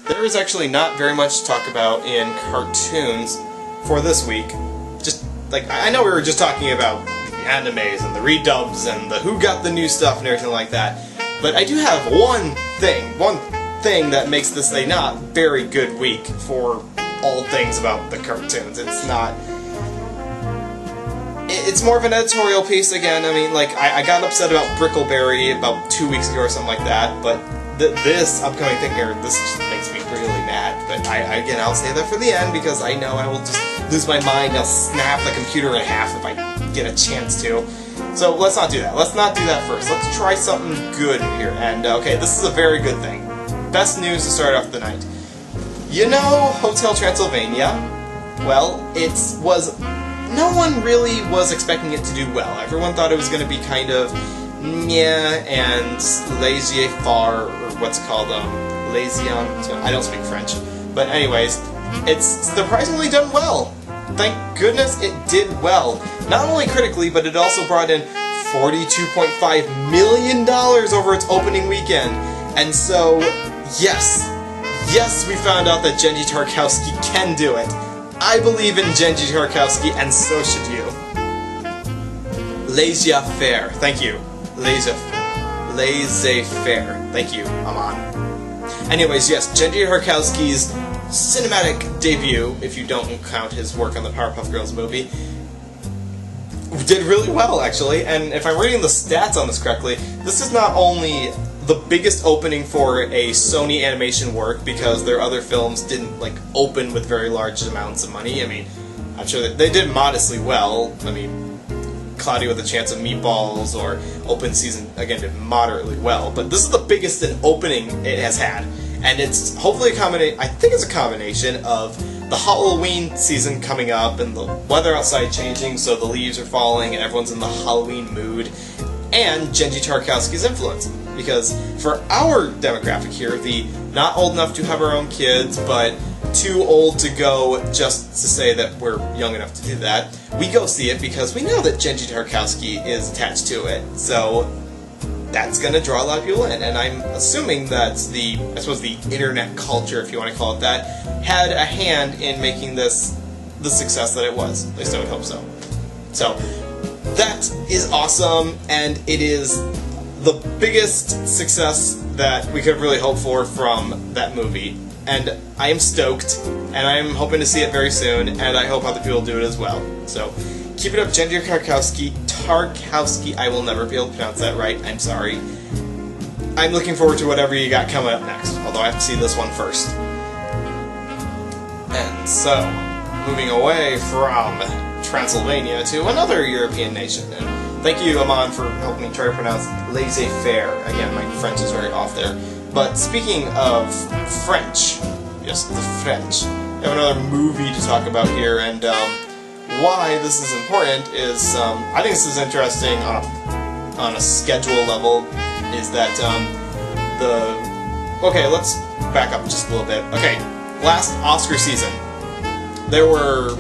There is actually not very much to talk about in cartoons for this week. Just, like, I know we were just talking about the animes and the redubs and the who got the new stuff and everything like that, but I do have one thing that makes this a not very good week for all things about the cartoons. It's more of an editorial piece again. I mean, like, I got upset about Brickleberry about 2 weeks ago or something like that, but this upcoming thing here, this just makes me really mad. But again, I'll say that for the end, because I know I will just lose my mind. I'll snap the computer in half if I get a chance to. So let's not do that. Let's not do that first. Let's try something good here. And, okay, this is a very good thing. Best news to start off the night. You know Hotel Transylvania? Well, no one really was expecting it to do well. Everyone thought it was going to be kind of meh and laissez-faire, or what's it called, laissez-on. I don't speak French. But anyways, it's surprisingly done well. Thank goodness it did well. Not only critically, but it also brought in $42.5 million over its opening weekend. And so, yes, we found out that Genndy Tartakovsky can do it. I believe in Genndy Tartakovsky, and so should you. Laissez-faire. Thank you. Laissez-faire. Thank you, Aman. Anyways, yes, Genndy Tartakovsky's cinematic debut, if you don't count his work on the Powerpuff Girls movie, did really well, actually. And if I'm reading the stats on this correctly, this is not only the biggest opening for a Sony animation work, because their other films didn't, like, open with very large amounts of money. I mean, I'm sure that they did modestly well. I mean, Cloudy with a Chance of Meatballs or Open Season, again, did moderately well. But this is the biggest opening it has had. And it's hopefully I think it's a combination of the Halloween season coming up and the weather outside changing, so the leaves are falling and everyone's in the Halloween mood, and Genndy Tartakovsky's influence. Because for our demographic here, the not old enough to have our own kids, but too old to go just to say that we're young enough to do that, we go see it because we know that Genndy Tartakovsky is attached to it. So that's going to draw a lot of people in, and I'm assuming that the internet culture, if you want to call it that, had a hand in making this the success that it was. At least I would hope so. So that is awesome, and it is the biggest success that we could really hope for from that movie. And I am stoked, and I am hoping to see it very soon, and I hope other people do it as well. So keep it up, Genndy Tartakovsky. I will never be able to pronounce that right, I'm sorry. I'm looking forward to whatever you got coming up next, although I have to see this one first. And so, moving away from Transylvania to another European nation. And thank you, Aman, for helping me try to pronounce laissez-faire. Again, my French is very off there. But speaking of French, yes, the French, we have another movie to talk about here, and why this is important is, I think this is interesting on a schedule level, is that okay, let's back up just a little bit. Okay, last Oscar season, there were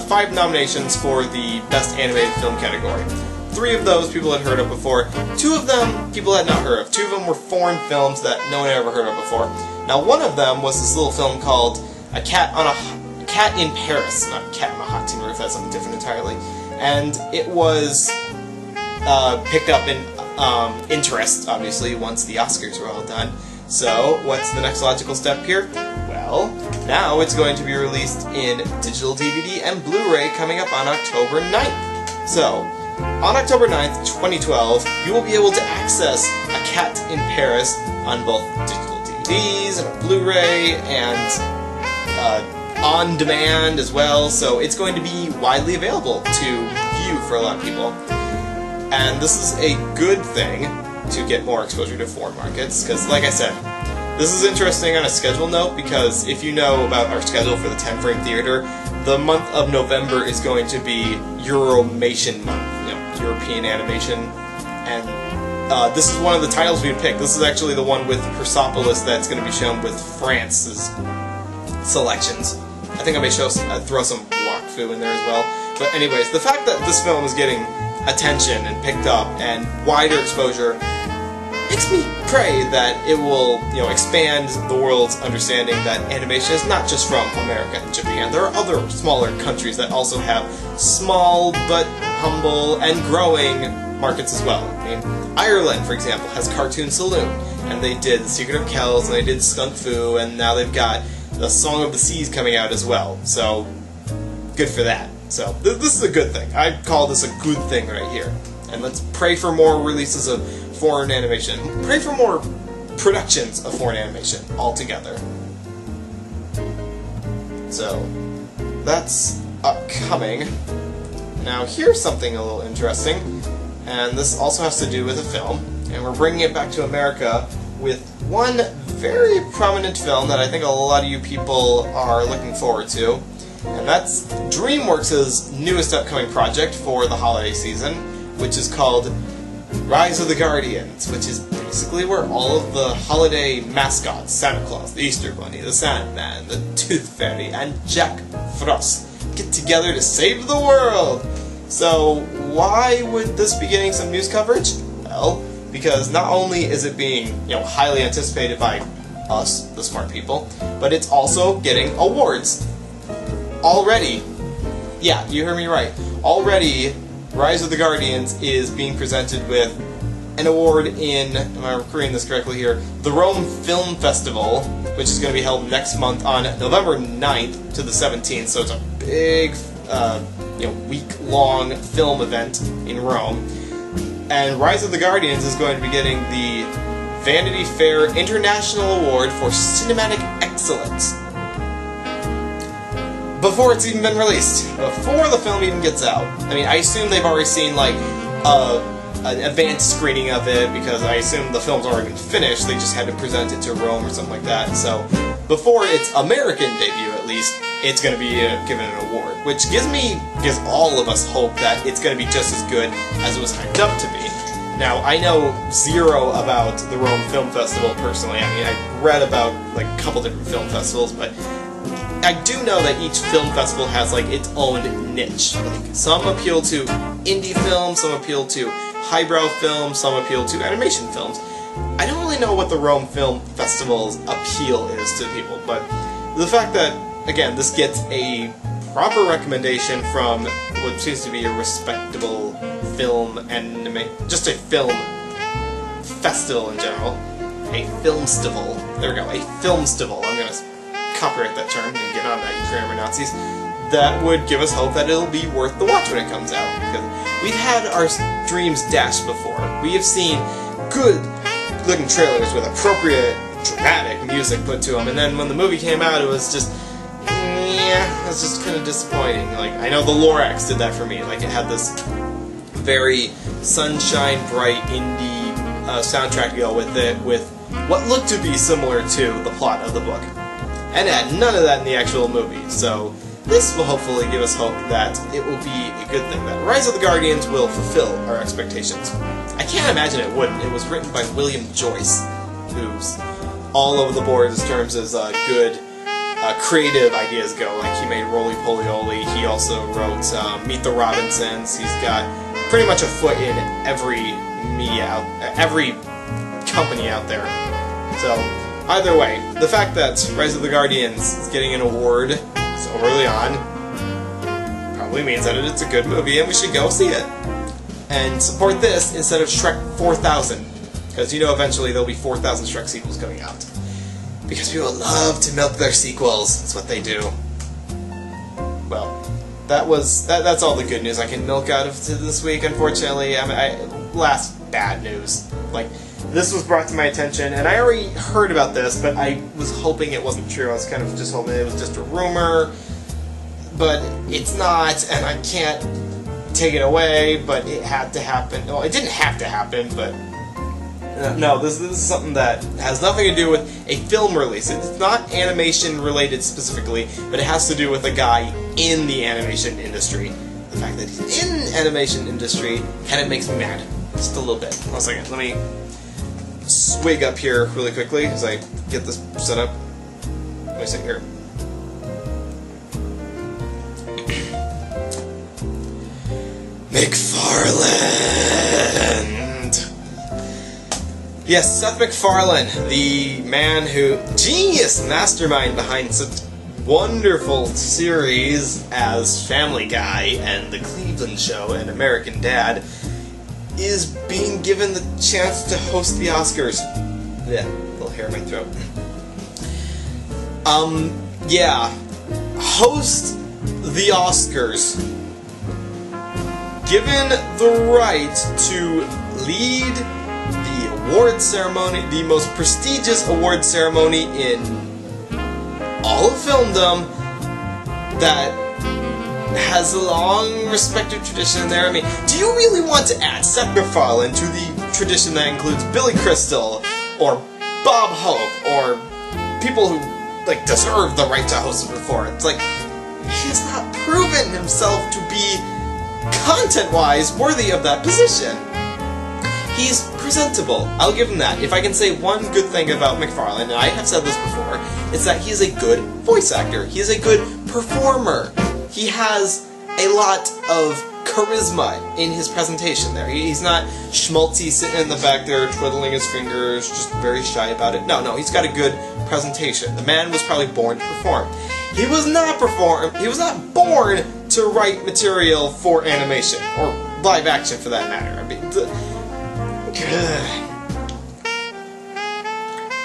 5 nominations for the Best Animated Film category. 3 of those people had heard of before. 2 of them people had not heard of. 2 of them were foreign films that no one had ever heard of before. Now, one of them was this little film called A Cat in Paris, not Cat on a Hot Tin Roof, that's something different entirely. And it was picked up in interest, obviously, once the Oscars were all done. So, what's the next logical step here? Well, now it's going to be released in digital DVD and Blu-ray coming up on October 9th. So, on October 9th, 2012, you will be able to access A Cat in Paris on both digital DVDs and Blu-ray and on demand as well, so it's going to be widely available to view for a lot of people. And this is a good thing to get more exposure to foreign markets, because, like I said, this is interesting on a schedule note, because if you know about our schedule for the 10-frame theater, the month of November is going to be Euromation month, European animation, and this is one of the titles we picked. This is actually the one with Persepolis that's going to be shown with France's selections. I think I may throw some Wakfu in there as well. But anyways, the fact that this film is getting attention and picked up and wider exposure makes me pray that it will, expand the world's understanding that animation is not just from America and Japan. There are other smaller countries that also have small but humble and growing markets as well. I mean, Ireland, for example, has Cartoon Saloon, and they did The Secret of Kells, and they did Skunk Fu, and now they've got The Song of the Seas coming out as well. So, good for that. So, this is a good thing. I call this a good thing right here. And let's pray for more releases of foreign animation. Pray for more productions of foreign animation altogether. So, that's upcoming. Now, here's something a little interesting, and this also has to do with a film, and we're bringing it back to America with one very prominent film that I think a lot of you people are looking forward to, and that's DreamWorks' newest upcoming project for the holiday season, which is called Rise of the Guardians, which is basically where all of the holiday mascots, Santa Claus, the Easter Bunny, the Sandman, the Tooth Fairy, and Jack Frost, get together to save the world. So why would this be getting some news coverage? Well, because not only is it being, highly anticipated by us, the smart people, but it's also getting awards. Already, yeah, you heard me right. Already, Rise of the Guardians is being presented with an award in, am I recording this correctly here, the Rome Film Festival, which is going to be held next month on November 9th to the 17th, so it's a big, week-long film event in Rome. And Rise of the Guardians is going to be getting the Vanity Fair International Award for Cinematic Excellence. Before it's even been released, before the film even gets out. I mean, I assume they've already seen, an advanced screening of it, because I assume the film's already been finished, they just had to present it to Rome or something like that. So, before its American debut, at least, it's going to be given an award, which gives all of us hope that it's going to be just as good as it was hyped up to be. Now, I know zero about the Rome Film Festival personally. I mean, I read about a couple different film festivals, but I do know that each film festival has its own niche. Some appeal to indie films, some appeal to highbrow films, some appeal to animation films. I don't really know what the Rome Film Festival's appeal is to people, but the fact that, again, this gets a proper recommendation from what seems to be a respectable film just a film festival in general. A filmstival. There we go, a filmstival. I'm going to copyright that term and get on that, you grammar Nazis. That would give us hope that it'll be worth the watch when it comes out, because we've had our dreams dashed before. We have seen good-looking trailers with appropriate, dramatic music put to them, and then when the movie came out, it was just, it was just kind of disappointing. I know the Lorax did that for me. It had this very sunshine, bright, indie soundtrack to go with it, with what looked to be similar to the plot of the book. And it had none of that in the actual movie, so this will hopefully give us hope that it will be a good thing, that Rise of the Guardians will fulfill our expectations. I can't imagine it wouldn't. It was written by William Joyce, who's all over the board in terms of good creative ideas go. He made Roly Poly Oly, he also wrote Meet the Robinsons, he's got pretty much a foot in every every company out there. So, either way, the fact that Rise of the Guardians is getting an award so early on probably means that it's a good movie and we should go see it. And support this instead of Shrek 4000, because eventually there'll be 4,000 Shrek sequels coming out. Because people love to milk their sequels, that's what they do. Well, that's all the good news I can milk out of this week, unfortunately. Last bad news. This was brought to my attention, and I already heard about this, but I was hoping it wasn't true. I was kind of just hoping it was just a rumor, but it's not, and I can't take it away, but it had to happen. Well, it didn't have to happen, but no, this is something that has nothing to do with a film release. It's not animation related specifically, but it has to do with a guy in the animation industry. The fact that he's in the animation industry kind of makes me mad. Just a little bit. 1 second, let me swig up here really quickly as I get this set up. Let me sit here. McFarlane! Yes, Seth MacFarlane, the man who, genius mastermind behind such wonderful series as Family Guy and The Cleveland Show and American Dad, is being given the chance to host the Oscars. Yeah, little hair in my throat. Yeah. Host the Oscars. Given the right to lead the award ceremony, the most prestigious award ceremony in all of filmdom, that has a long respected tradition there. I mean, do you really want to add Seth MacFarlane to the tradition that includes Billy Crystal, or Bob Hope, or people who, like, deserve the right to host it before? It's like, he has not proven himself to be, content-wise, worthy of that position. He's presentable. I'll give him that. If I can say one good thing about MacFarlane, and I have said this before, it's that he is a good voice actor. He is a good performer. He has a lot of charisma in his presentation there. He's not schmaltzy sitting in the back there twiddling his fingers, just very shy about it. No, he's got a good presentation. The man was probably born to perform. He was not born to write material for animation, or live action for that matter. I mean,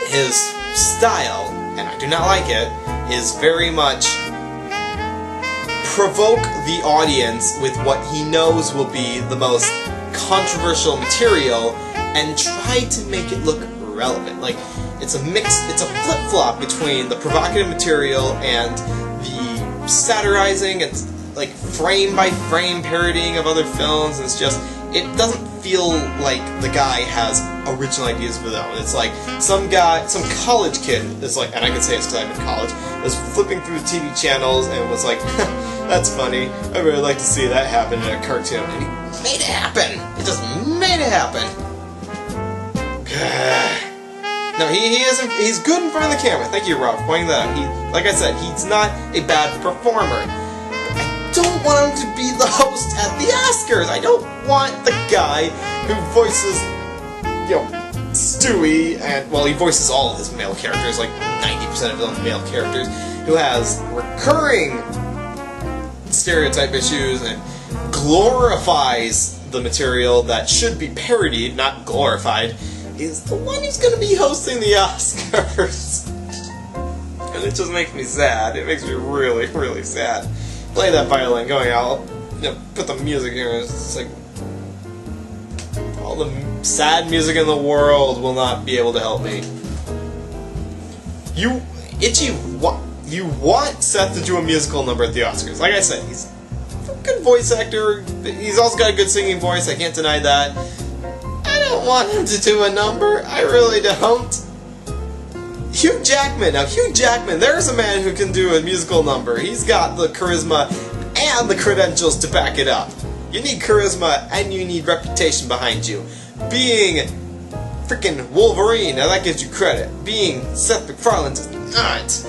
his style, and I do not like it, is very much provoke the audience with what he knows will be the most controversial material and try to make it look relevant. Like, it's a flip-flop between the provocative material and the satirizing and, like, frame-by-frame parodying of other films, and it's just, it doesn't feel like the guy has original ideas of his own. It's like some college kid is like, and I can say it's because I'm in college, was flipping through the TV channels and was like, that's funny, I really like to see that happen in a cartoon. And he made it happen! It just made it happen! No, he's good in front of the camera. Thank you, Rob, for pointing that out. Like I said, he's not a bad performer. I don't want him to be the host at the Oscars. I don't want the guy who voices, Stewie, and, well, he voices all of his male characters, like 90% of them male characters, who has recurring stereotype issues and glorifies the material that should be parodied, not glorified, is the one who's going to be hosting the Oscars. And it just makes me sad. It makes me really, really sad. Play that violin going out, put the music here, it's like, all the sad music in the world will not be able to help me. You want Seth to do a musical number at the Oscars. Like I said, he's a good voice actor, he's also got a good singing voice, I can't deny that. I don't want him to do a number, I really don't. Hugh Jackman. Now, Hugh Jackman, there's a man who can do a musical number. He's got the charisma and the credentials to back it up. You need charisma and you need reputation behind you. Being freaking Wolverine, now that gives you credit. Being Seth MacFarlane does not.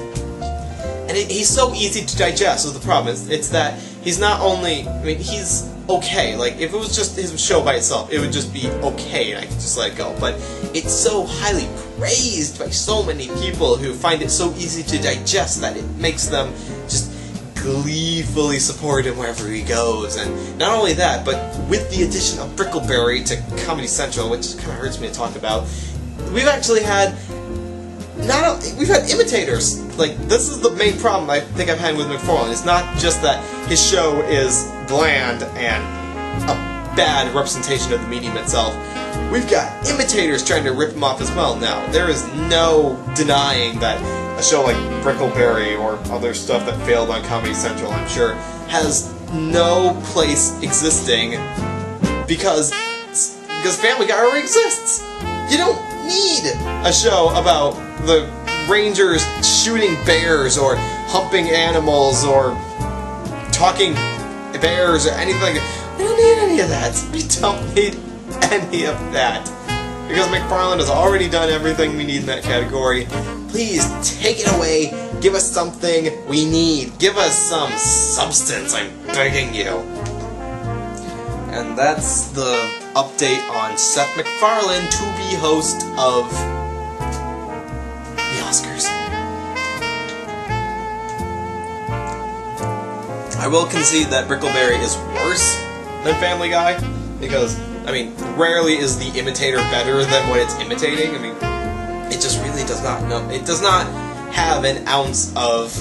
And he's so easy to digest, so the problem is, it's that he's not only, I mean, he's okay. Like, if it was just his show by itself, it would just be okay and I could just let it go. But it's so highly praised by so many people who find it so easy to digest that it makes them just gleefully support him wherever he goes. And not only that, but with the addition of Brickleberry to Comedy Central, which kind of hurts me to talk about, we've actually had we've had imitators. Like, this is the main problem I think I've had with MacFarlane. It's not just that his show is bland and a bad representation of the medium itself. We've got imitators trying to rip him off as well now. There is no denying that a show like Brickleberry or other stuff that failed on Comedy Central, I'm sure, has no place existing because Family Guy already exists. You don't need a show about the Rangers shooting bears or humping animals or talking bears or anything like that. We don't need any of that. We don't need any of that. Because MacFarlane has already done everything we need in that category. Please, take it away. Give us something we need. Give us some substance, I'm begging you. And that's the update on Seth MacFarlane to be host of the Oscars. I will concede that Brickleberry is worse than Family Guy, because, I mean, rarely is the imitator better than what it's imitating. I mean, it just really does not know. It does not have an ounce of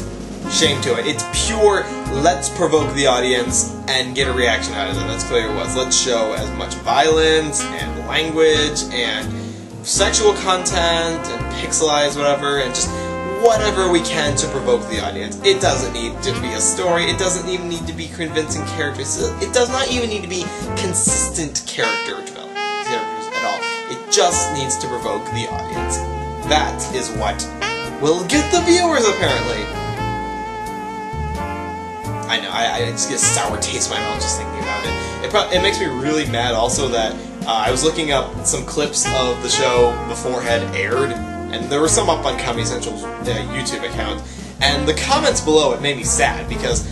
shame to it. It's pure, let's provoke the audience and get a reaction out of it. That's clearly what it was. Let's show as much violence and language and sexual content and pixelize whatever and just whatever we can to provoke the audience. It doesn't need to be a story. It doesn't even need to be convincing characters. It does not even need to be consistent characters at all. It just needs to provoke the audience. That is what will get the viewers, apparently. I know, I just get a sour taste in my mouth just thinking about it. It makes me really mad also that I was looking up some clips of the show before it had aired, and there were some up on Comedy Central's YouTube account, and the comments below it made me sad, because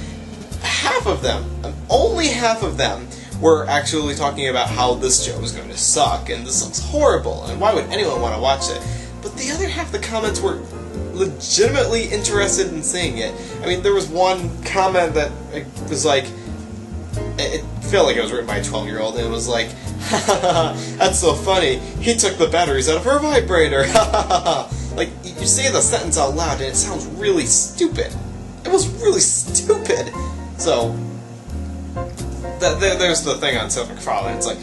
half of them, only half of them, were actually talking about how this show was going to suck, and this looks horrible, and why would anyone want to watch it? But the other half of the comments were legitimately interested in seeing it. I mean, there was one comment that was like, it felt like it was written by a 12-year-old, and it was like, haha, that's so funny, he took the batteries out of her vibrator, haha. Like, you say the sentence out loud and it sounds really stupid. It was really stupid. So, there's the thing on Seth MacFarlane. It's like,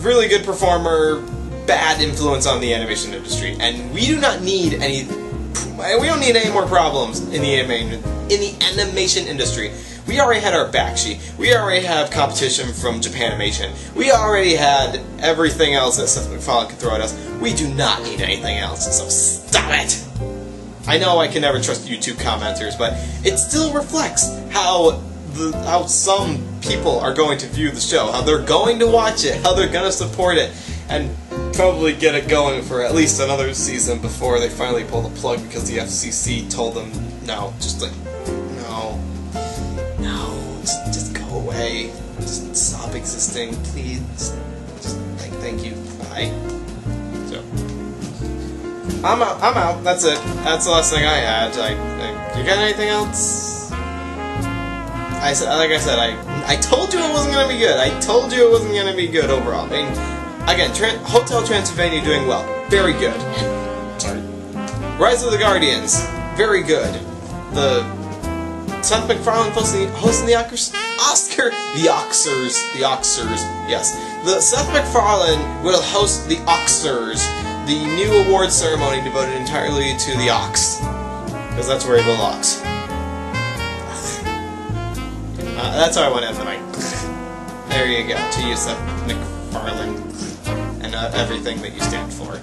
really good performer, bad influence on the animation industry, and we don't need any more problems in the animation industry. We already had our Bakshi. We already have competition from Japanimation. We already had everything else that Seth MacFarlane could throw at us. We do not need anything else, so stop it! I know I can never trust YouTube commenters, but it still reflects how some people are going to view the show, how they're going to watch it, how they're going to support it, and probably get it going for at least another season before they finally pull the plug because the FCC told them no. Just like, no, just go away. Just stop existing, please. Just thank you. Bye. So, I'm out. That's it. That's the last thing I had. You got anything else? I told you it wasn't gonna be good. I told you it wasn't gonna be good overall. I mean, again, Hotel Transylvania doing well. Very good. Sorry. Rise of the Guardians. Very good. The Seth MacFarlane hosting the Oscars. Yes. The Seth MacFarlane will host the Oscars, the new awards ceremony devoted entirely to the ox, because that's where he belongs. That's how I want to end the night. There you go. To you, Seth MacFarlane, and everything that you stand for.